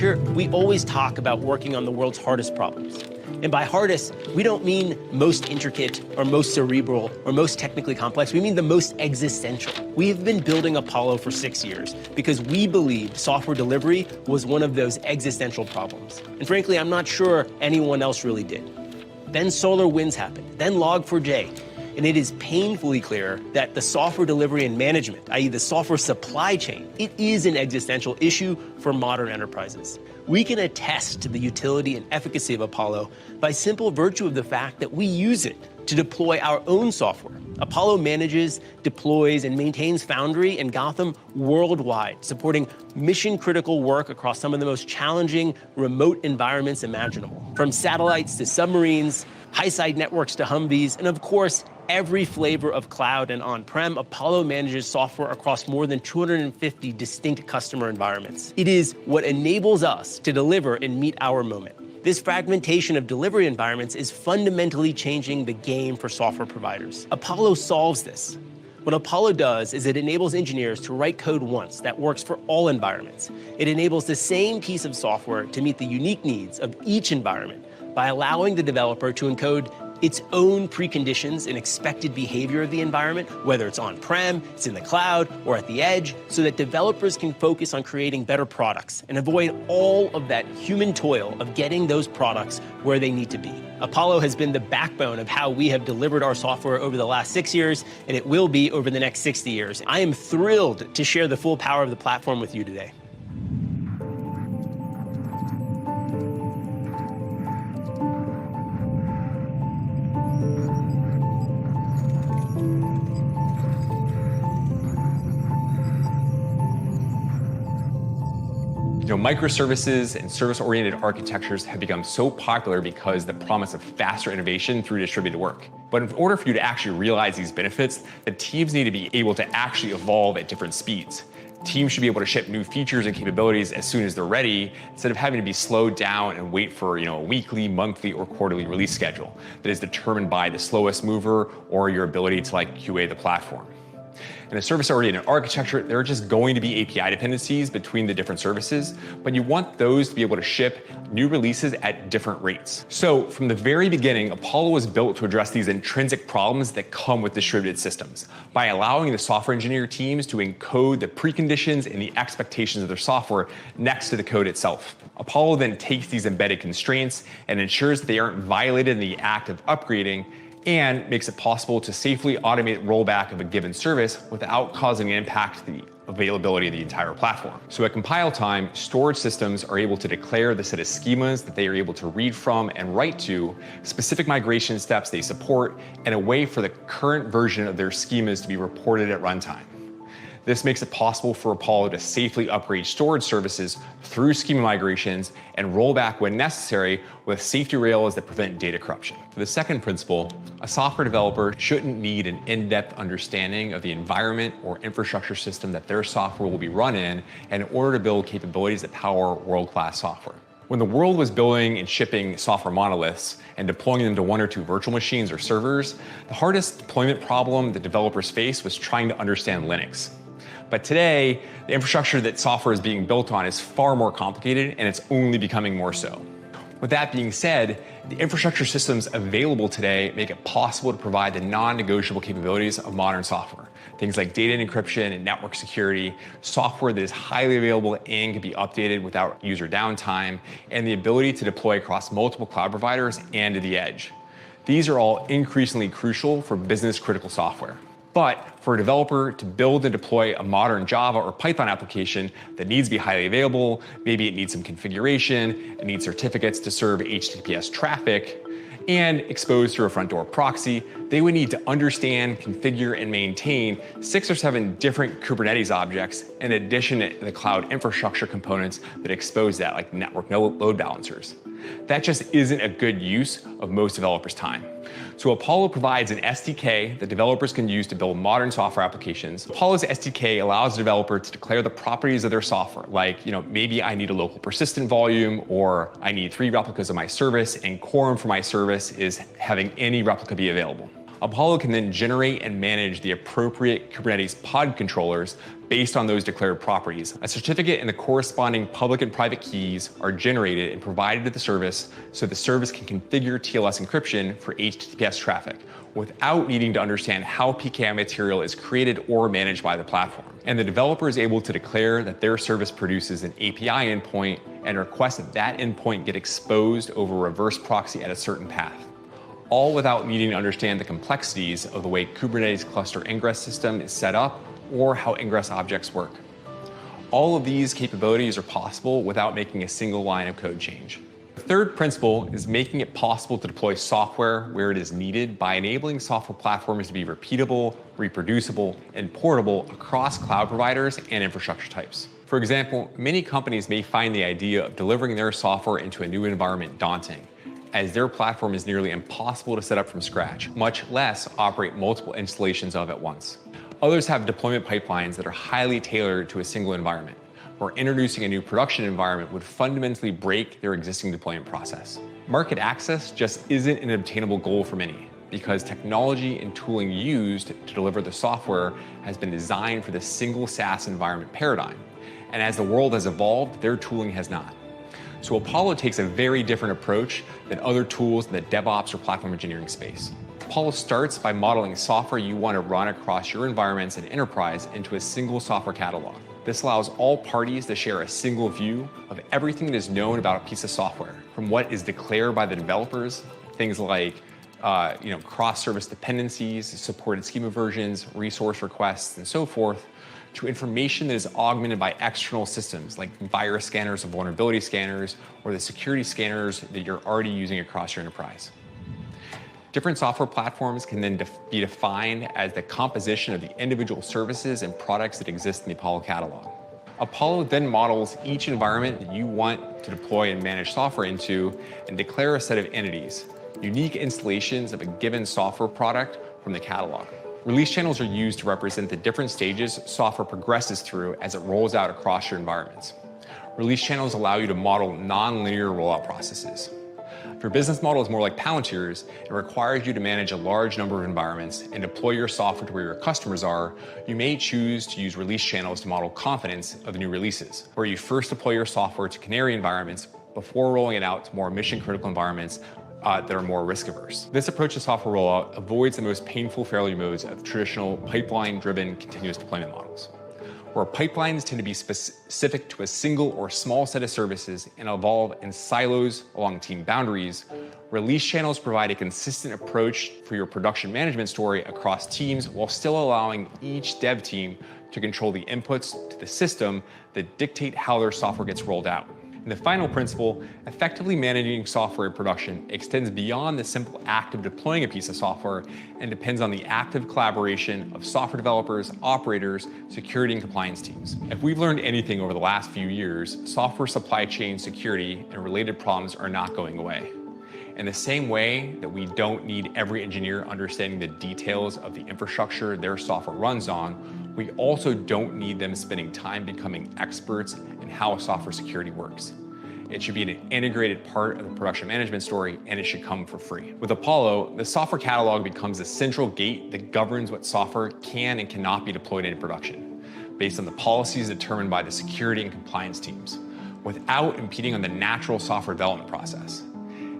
Pltr, we always talk about working on the world's hardest problems. And by hardest, we don't mean most intricate or most cerebral or most technically complex. We mean the most existential. We have been building Apollo for 6 years because we believed software delivery was one of those existential problems. And frankly, I'm not sure anyone else really did. Then SolarWinds happened, then Log4j. And it is painfully clear that the software delivery and management, i.e. the software supply chain, it is an existential issue for modern enterprises. We can attest to the utility and efficacy of Apollo by simple virtue of the fact that we use it to deploy our own software. Apollo manages, deploys, and maintains Foundry and Gotham worldwide, supporting mission-critical work across some of the most challenging remote environments imaginable. From satellites to submarines, high-side networks to Humvees, and of course, every flavor of cloud and on-prem, Apollo manages software across more than 250 distinct customer environments. It is what enables us to deliver and meet our moment. This fragmentation of delivery environments is fundamentally changing the game for software providers. Apollo solves this. What Apollo does is it enables engineers to write code once that works for all environments. It enables the same piece of software to meet the unique needs of each environment by allowing the developer to encode its own preconditions and expected behavior of the environment, whether it's on-prem, it's in the cloud, or at the edge, so that developers can focus on creating better products and avoid all of that human toil of getting those products where they need to be. Apollo has been the backbone of how we have delivered our software over the last 6 years, and it will be over the next 60 years. I am thrilled to share the full power of the platform with you today. Microservices and service-oriented architectures have become so popular because the promise of faster innovation through distributed work. But in order for you to actually realize these benefits, the teams need to be able to actually evolve at different speeds. Teams should be able to ship new features and capabilities as soon as they're ready, instead of having to be slowed down and wait for a weekly, monthly, or quarterly release schedule that is determined by the slowest mover or your ability to QA the platform. In a service-oriented architecture, there are just going to be API dependencies between the different services, but you want those to be able to ship new releases at different rates. So from the very beginning, Apollo was built to address these intrinsic problems that come with distributed systems by allowing the software engineer teams to encode the preconditions and the expectations of their software next to the code itself. Apollo then takes these embedded constraints and ensures that they aren't violated in the act of upgrading, and makes it possible to safely automate rollback of a given service without causing an impact to the availability of the entire platform. So at compile time, storage systems are able to declare the set of schemas that they are able to read from and write to, specific migration steps they support, and a way for the current version of their schemas to be reported at runtime. This makes it possible for Apollo to safely upgrade storage services through schema migrations and roll back when necessary with safety rails that prevent data corruption. For the second principle, a software developer shouldn't need an in-depth understanding of the environment or infrastructure system that their software will be run in order to build capabilities that power world-class software. When the world was building and shipping software monoliths and deploying them to 1 or 2 virtual machines or servers, the hardest deployment problem that developers faced was trying to understand Linux. But today, the infrastructure that software is being built on is far more complicated, and it's only becoming more so. With that being said, the infrastructure systems available today make it possible to provide the non-negotiable capabilities of modern software. Things like data encryption and network security, software that is highly available and can be updated without user downtime, and the ability to deploy across multiple cloud providers and to the edge. These are all increasingly crucial for business-critical software. But for a developer to build and deploy a modern Java or Python application that needs to be highly available, maybe it needs some configuration, it needs certificates to serve HTTPS traffic, and exposed through a front door proxy, they would need to understand, configure, and maintain 6 or 7 different Kubernetes objects in addition to the cloud infrastructure components that expose that, like network load balancers. That just isn't a good use of most developers' time. So Apollo provides an SDK that developers can use to build modern software applications. Apollo's SDK allows the developer to declare the properties of their software, like maybe I need a local persistent volume, or I need 3 replicas of my service, and quorum for my service is having any replica be available. Apollo can then generate and manage the appropriate Kubernetes pod controllers based on those declared properties. A certificate and the corresponding public and private keys are generated and provided to the service so the service can configure TLS encryption for HTTPS traffic without needing to understand how PKI material is created or managed by the platform. And the developer is able to declare that their service produces an API endpoint and request that that endpoint get exposed over reverse proxy at a certain path, all without needing to understand the complexities of the way Kubernetes cluster ingress system is set up or how ingress objects work. All of these capabilities are possible without making a single line of code change. The third principle is making it possible to deploy software where it is needed by enabling software platforms to be repeatable, reproducible, and portable across cloud providers and infrastructure types. For example, many companies may find the idea of delivering their software into a new environment daunting, as their platform is nearly impossible to set up from scratch, much less operate multiple installations of at once. Others have deployment pipelines that are highly tailored to a single environment, where introducing a new production environment would fundamentally break their existing deployment process. Market access just isn't an obtainable goal for many, because technology and tooling used to deliver the software has been designed for the single SaaS environment paradigm. And as the world has evolved, their tooling has not. So Apollo takes a very different approach than other tools in the DevOps or platform engineering space. Apollo starts by modeling software you want to run across your environments and enterprise into a single software catalog. This allows all parties to share a single view of everything that is known about a piece of software, from what is declared by the developers, things like cross-service dependencies, supported schema versions, resource requests, and so forth, to information that is augmented by external systems like virus scanners and vulnerability scanners, or the security scanners that you're already using across your enterprise. Different software platforms can then be defined as the composition of the individual services and products that exist in the Apollo catalog. Apollo then models each environment that you want to deploy and manage software into and declare a set of entities, unique installations of a given software product from the catalog. Release channels are used to represent the different stages software progresses through as it rolls out across your environments. Release channels allow you to model non-linear rollout processes. If your business model is more like Palantir's, it requires you to manage a large number of environments and deploy your software to where your customers are. You may choose to use release channels to model confidence of the new releases, where you first deploy your software to canary environments before rolling it out to more mission-critical environments that are more risk-averse. This approach to software rollout avoids the most painful failure modes of traditional pipeline-driven continuous deployment models, where pipelines tend to be specific to a single or small set of services and evolve in silos along team boundaries. Release channels provide a consistent approach for your production management story across teams while still allowing each dev team to control the inputs to the system that dictate how their software gets rolled out. And the final principle, effectively managing software in production, extends beyond the simple act of deploying a piece of software and depends on the active collaboration of software developers, operators, security, and compliance teams. If we've learned anything over the last few years, software supply chain security and related problems are not going away. In the same way that we don't need every engineer understanding the details of the infrastructure their software runs on, we also don't need them spending time becoming experts in how software security works. It should be an integrated part of the production management story, and it should come for free. With Apollo, the software catalog becomes the central gate that governs what software can and cannot be deployed into production, based on the policies determined by the security and compliance teams, without impeding on the natural software development process.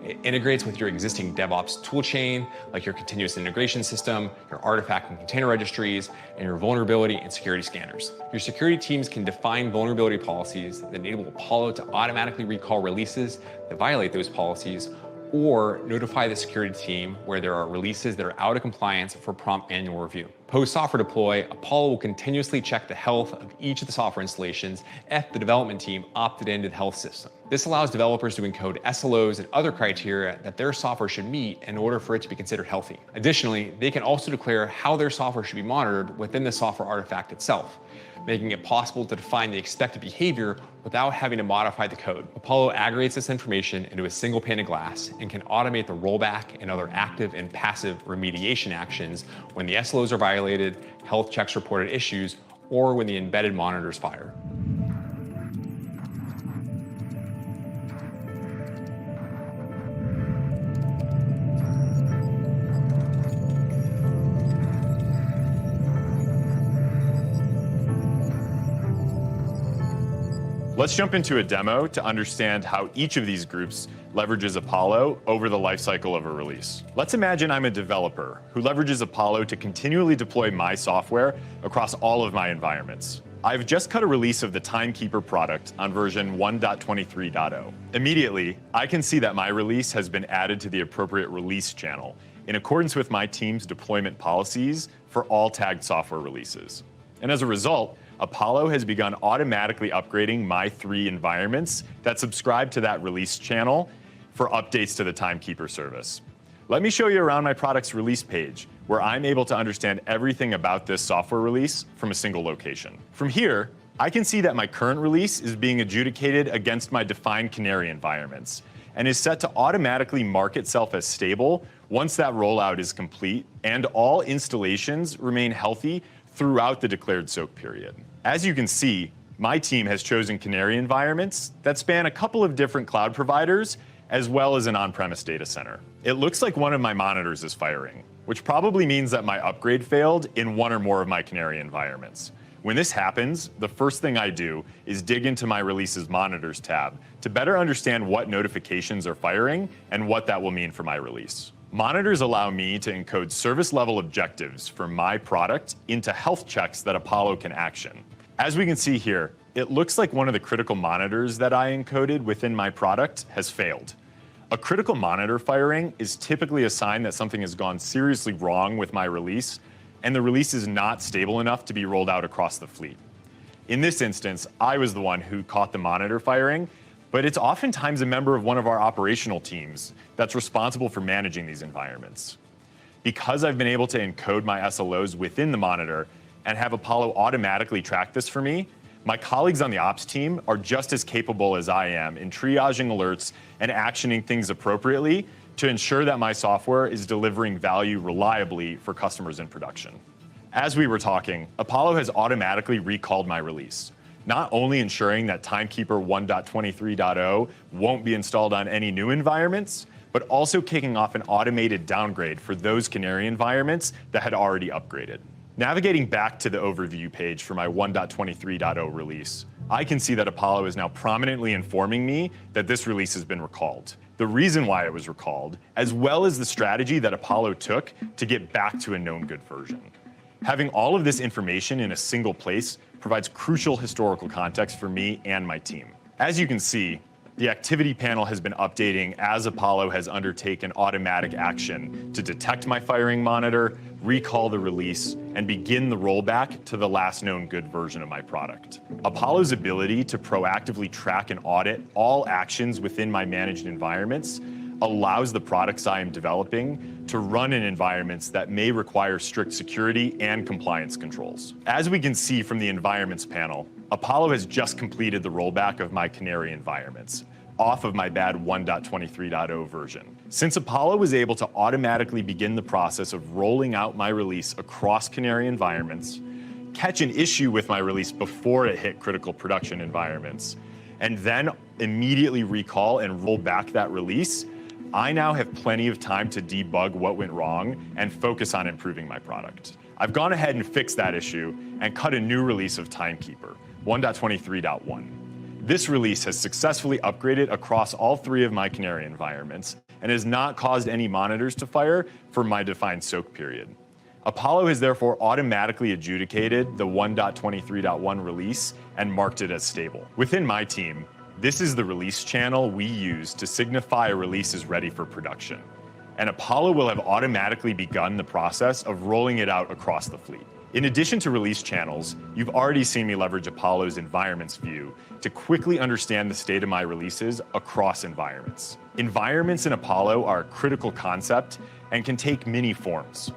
It integrates with your existing DevOps toolchain, like your continuous integration system, your artifact and container registries, and your vulnerability and security scanners. Your security teams can define vulnerability policies that enable Apollo to automatically recall releases that violate those policies, or notify the security team where there are releases that are out of compliance for prompt manual review. Post-software deploy, Apollo will continuously check the health of each of the software installations if the development team opted into the health system. This allows developers to encode SLOs and other criteria that their software should meet in order for it to be considered healthy. Additionally, they can also declare how their software should be monitored within the software artifact itself, making it possible to define the expected behavior without having to modify the code. Apollo aggregates this information into a single pane of glass and can automate the rollback and other active and passive remediation actions when the SLOs are violated, health checks reported issues, or when the embedded monitors fire. Let's jump into a demo to understand how each of these groups leverages Apollo over the lifecycle of a release. Let's imagine I'm a developer who leverages Apollo to continually deploy my software across all of my environments. I've just cut a release of the Timekeeper product on version 1.23.0. Immediately, I can see that my release has been added to the appropriate release channel in accordance with my team's deployment policies for all tagged software releases. And as a result, Apollo has begun automatically upgrading my 3 environments that subscribe to that release channel for updates to the Timekeeper service. Let me show you around my product's release page, where I'm able to understand everything about this software release from a single location. From here, I can see that my current release is being adjudicated against my defined Canary environments and is set to automatically mark itself as stable once that rollout is complete and all installations remain healthy throughout the declared soak period. As you can see, my team has chosen Canary environments that span a couple of different cloud providers as well as an on-premise data center. It looks like one of my monitors is firing, which probably means that my upgrade failed in one or more of my Canary environments. When this happens, the first thing I do is dig into my Releases Monitors tab to better understand what notifications are firing and what that will mean for my release. Monitors allow me to encode service-level objectives for my product into health checks that Apollo can action. As we can see here, it looks like one of the critical monitors that I encoded within my product has failed. A critical monitor firing is typically a sign that something has gone seriously wrong with my release, and the release is not stable enough to be rolled out across the fleet. In this instance, I was the one who caught the monitor firing, but it's oftentimes a member of one of our operational teams that's responsible for managing these environments. Because I've been able to encode my SLOs within the monitor and have Apollo automatically track this for me, my colleagues on the ops team are just as capable as I am in triaging alerts and actioning things appropriately to ensure that my software is delivering value reliably for customers in production. As we were talking, Apollo has automatically recalled my release, not only ensuring that Timekeeper 1.23.0 won't be installed on any new environments, but also kicking off an automated downgrade for those Canary environments that had already upgraded. Navigating back to the overview page for my 1.23.0 release, I can see that Apollo is now prominently informing me that this release has been recalled, the reason why it was recalled, as well as the strategy that Apollo took to get back to a known good version. Having all of this information in a single place provides crucial historical context for me and my team. As you can see, the activity panel has been updating as Apollo has undertaken automatic action to detect my firing monitor, recall the release, and begin the rollback to the last known good version of my product. Apollo's ability to proactively track and audit all actions within my managed environments allows the products I am developing to run in environments that may require strict security and compliance controls. As we can see from the environments panel, Apollo has just completed the rollback of my Canary environments off of my bad 1.23.0 version. Since Apollo was able to automatically begin the process of rolling out my release across Canary environments, catch an issue with my release before it hit critical production environments, and then immediately recall and roll back that release, I now have plenty of time to debug what went wrong and focus on improving my product. I've gone ahead and fixed that issue and cut a new release of Timekeeper, 1.23.1. This release has successfully upgraded across all 3 of my Canary environments and has not caused any monitors to fire for my defined soak period. Apollo has therefore automatically adjudicated the 1.23.1 release and marked it as stable. Within my team, this is the release channel we use to signify a release is ready for production. And Apollo will have automatically begun the process of rolling it out across the fleet. In addition to release channels, you've already seen me leverage Apollo's environments view to quickly understand the state of my releases across environments. Environments in Apollo are a critical concept and can take many forms.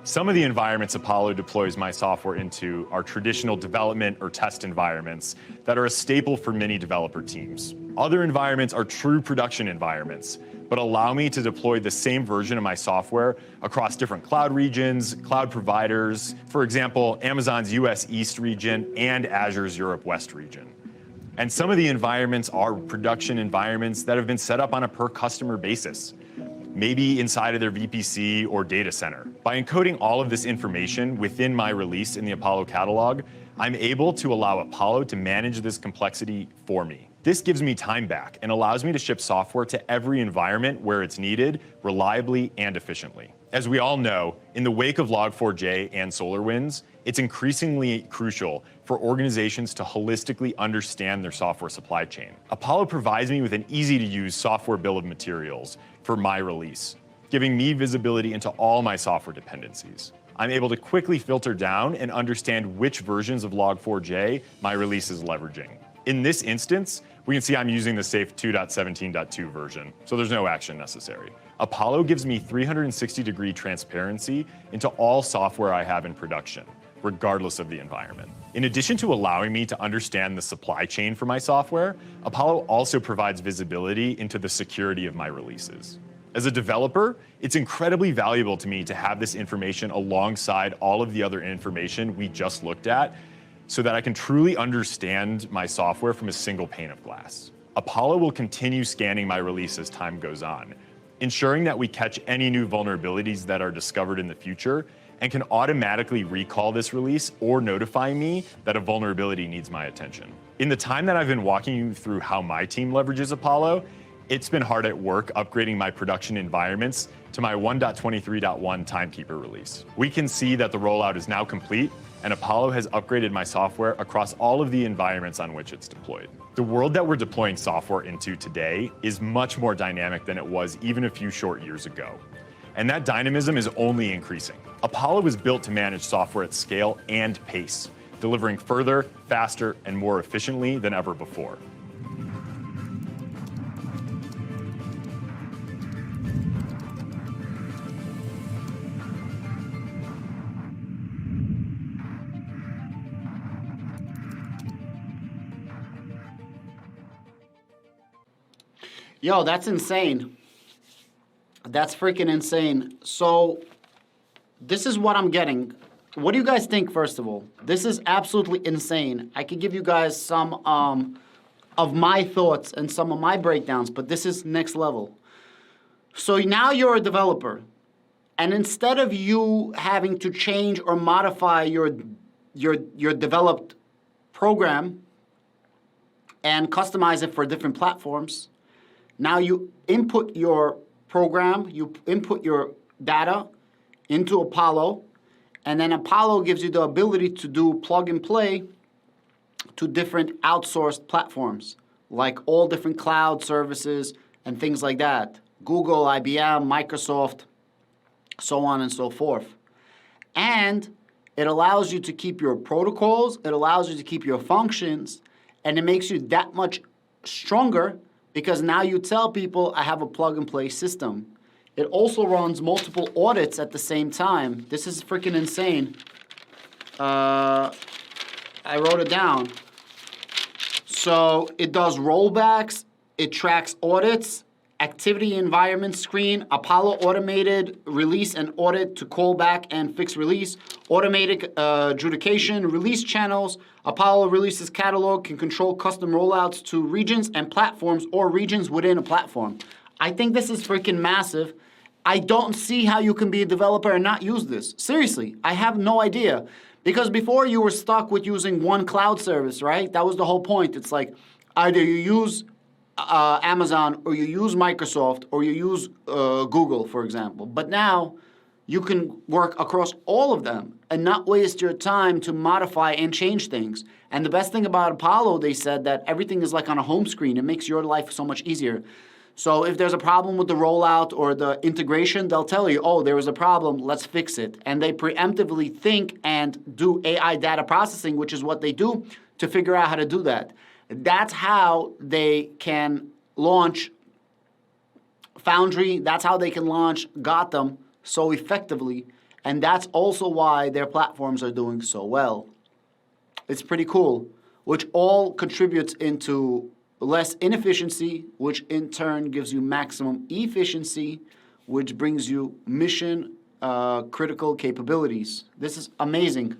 Some of the environments Apollo deploys my software into are traditional development or test environments that are a staple for many developer teams. Other environments are true production environments, but allow me to deploy the same version of my software across different cloud regions, cloud providers, for example, Amazon's US East region and Azure's Europe West region. And some of the environments are production environments that have been set up on a per customer basis, maybe inside of their VPC or data center. By encoding all of this information within my release in the Apollo catalog, I'm able to allow Apollo to manage this complexity for me. This gives me time back and allows me to ship software to every environment where it's needed, reliably and efficiently. As we all know, in the wake of Log4j and SolarWinds, it's increasingly crucial for organizations to holistically understand their software supply chain. Apollo provides me with an easy-to-use software bill of materials for my release, giving me visibility into all my software dependencies. I'm able to quickly filter down and understand which versions of Log4j my release is leveraging. In this instance, we can see I'm using the safe 2.17.2 version, so there's no action necessary. Apollo gives me 360-degree transparency into all software I have in production, regardless of the environment. In addition to allowing me to understand the supply chain for my software, Apollo also provides visibility into the security of my releases. As a developer, it's incredibly valuable to me to have this information alongside all of the other information we just looked at, so that I can truly understand my software from a single pane of glass. Apollo will continue scanning my release as time goes on, ensuring that we catch any new vulnerabilities that are discovered in the future and can automatically recall this release or notify me that a vulnerability needs my attention. In the time that I've been walking you through how my team leverages Apollo, it's been hard at work upgrading my production environments to my 1.23.1 Timekeeper release. We can see that the rollout is now complete, and Apollo has upgraded my software across all of the environments on which it's deployed. The world that we're deploying software into today is much more dynamic than it was even a few short years ago. And that dynamism is only increasing. Apollo was built to manage software at scale and pace, delivering further, faster, and more efficiently than ever before. Yo, that's insane. That's freaking insane. So this is what I'm getting. What do you guys think, first of all? This is absolutely insane. I could give you guys some of my thoughts and some of my breakdowns, but this is next level. So now you're a developer, and instead of you having to change or modify your developed program and customize it for different platforms, now you input your program, you input your data into Apollo, and then Apollo gives you the ability to do plug and play to different outsourced platforms, like all different cloud services and things like that. Google, IBM, Microsoft, so on and so forth. And it allows you to keep your protocols, it allows you to keep your functions, and it makes you that much stronger because now you tell people, I have a plug-and-play system. It also runs multiple audits at the same time. This is freaking insane. I wrote it down. So it does rollbacks, it tracks audits, activity environment screen, Apollo automated release and audit to call back and fix release, automated adjudication, release channels, Apollo releases catalog can control custom rollouts to regions and platforms or regions within a platform. I think this is freaking massive. I don't see how you can be a developer and not use this. Seriously, I have no idea. Because before you were stuck with using one cloud service, right? That was the whole point. It's like either you use Amazon or you use Microsoft or you use Google, for example. But now you can work across all of them and not waste your time to modify and change things. And the best thing about Apollo, they said that everything is like on a home screen. It makes your life so much easier. So if there's a problem with the rollout or the integration, they'll tell you, oh, there was a problem, let's fix it. And they preemptively think and do AI data processing, which is what they do, to figure out how to do that. That's how they can launch Foundry. That's how they can launch Gotham so effectively. And that's also why their platforms are doing so well. It's pretty cool, which all contributes into less inefficiency, which in turn gives you maximum efficiency, which brings you mission critical capabilities. This is amazing.